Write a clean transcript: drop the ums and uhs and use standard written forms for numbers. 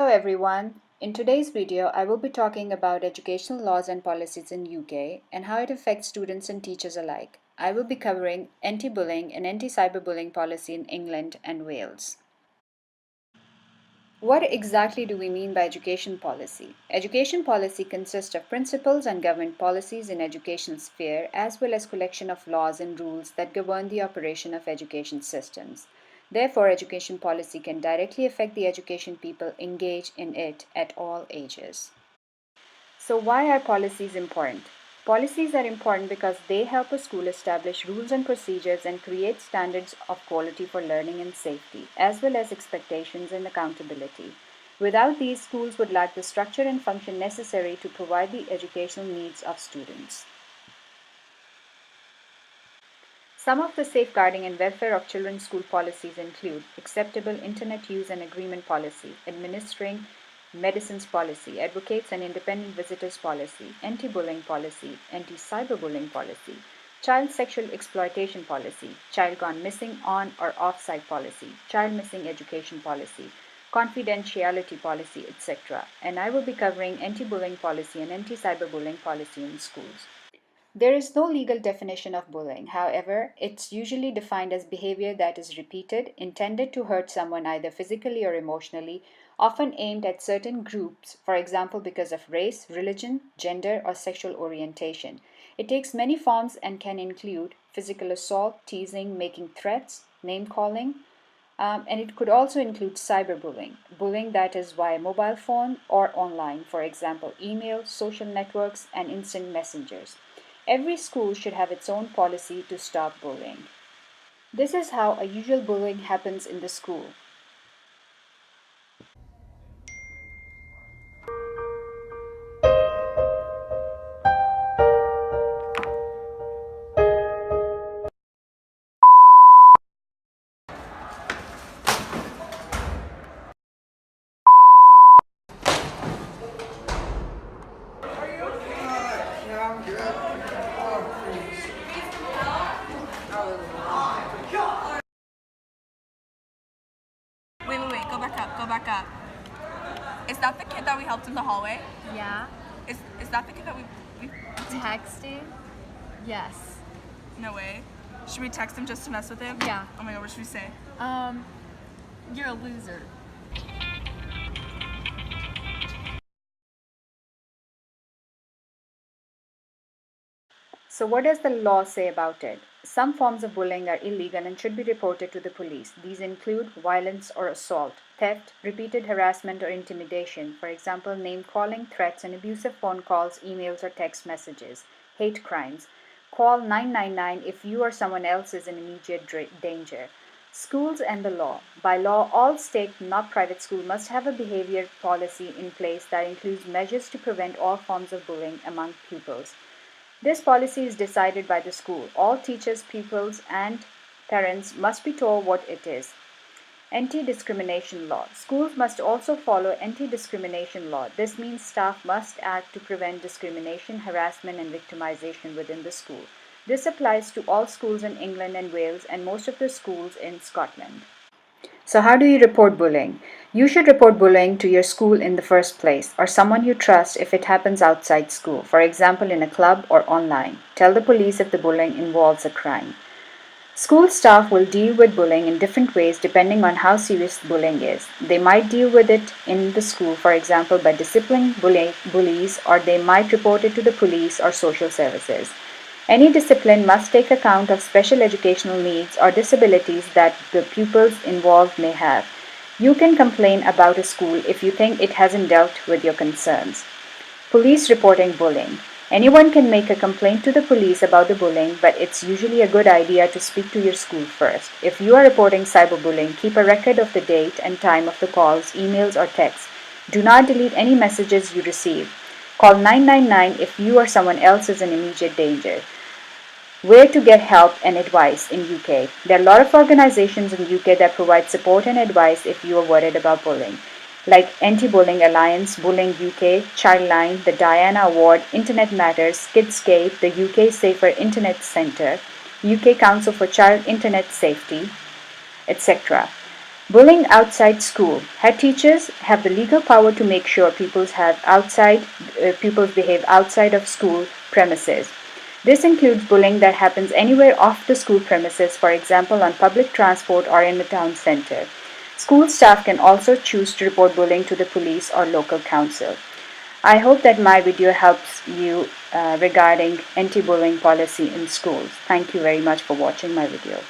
Hello everyone. In today's video, I will be talking about educational laws and policies in UK and how it affects students and teachers alike. I will be covering anti-bullying and anti-cyberbullying policy in England and Wales. What exactly do we mean by education policy? Education policy consists of principles and government policies in educational sphere as well as collection of laws and rules that govern the operation of education systems. Therefore, education policy can directly affect the education people engage in it at all ages. So, why are policies important? Policies are important because they help a school establish rules and procedures and create standards of quality for learning and safety, as well as expectations and accountability. Without these, schools would lack the structure and function necessary to provide the educational needs of students. Some of the safeguarding and welfare of children's school policies include acceptable internet use and agreement policy, administering medicines policy, advocates and independent visitors policy, anti-bullying policy, anti-cyberbullying policy, child sexual exploitation policy, child gone missing on or off-site policy, child missing education policy, confidentiality policy, etc. And I will be covering anti-bullying policy and anti-cyberbullying policy in schools. There is no legal definition of bullying. However, it's usually defined as behavior that is repeated, intended to hurt someone either physically or emotionally, often aimed at certain groups, for example, because of race, religion, gender, or sexual orientation. It takes many forms and can include physical assault, teasing, making threats, name calling, and it could also include cyberbullying, bullying that is via mobile phone or online, for example, email, social networks, and instant messengers. Every school should have its own policy to stop bullying. This is how a usual bullying happens in the school. Wait, go back up. Is that the kid that we helped in the hallway? Yeah. Is that the kid that we Texting? Yes. No way. Should we text him just to mess with him? Yeah. Oh my god, what should we say? You're a loser. So, what does the law say about it? Some forms of bullying are illegal and should be reported to the police. These include violence or assault, theft, repeated harassment or intimidation, for example, name calling, threats, and abusive phone calls, emails, or text messages, hate crimes. Call 999 if you or someone else is in immediate danger. Schools and the law. By law, all state, not private school, must have a behavior policy in place that includes measures to prevent all forms of bullying among pupils. This policy is decided by the school. All teachers, pupils, and parents must be told what it is. Anti-discrimination law. Schools must also follow anti-discrimination law. This means staff must act to prevent discrimination, harassment, and victimization within the school. This applies to all schools in England and Wales and most of the schools in Scotland. So, how do you report bullying? You should report bullying to your school in the first place or someone you trust if it happens outside school, for example, in a club or online. Tell the police if the bullying involves a crime. School staff will deal with bullying in different ways depending on how serious bullying is. They might deal with it in the school, for example, by disciplining bullies, or they might report it to the police or social services. Any discipline must take account of special educational needs or disabilities that the pupils involved may have. You can complain about a school if you think it hasn't dealt with your concerns. Police reporting bullying. Anyone can make a complaint to the police about the bullying, but it's usually a good idea to speak to your school first. If you are reporting cyberbullying, keep a record of the date and time of the calls, emails, or texts. Do not delete any messages you receive. Call 999 if you or someone else is in immediate danger. Where to get help and advice in UK. There are a lot of organizations in UK that provide support and advice if you are worried about bullying, like Anti-Bullying Alliance, Bullying UK, Childline, the Diana Award, Internet Matters, Kidscape, the UK Safer Internet Centre, UK Council for Child Internet Safety, etc. Bullying outside school. Head teachers have the legal power to make sure pupils behave outside of school premises. This includes bullying that happens anywhere off the school premises, for example, on public transport or in the town center. School staff can also choose to report bullying to the police or local council. I hope that my video helps you regarding anti-bullying policy in schools. Thank you very much for watching my video.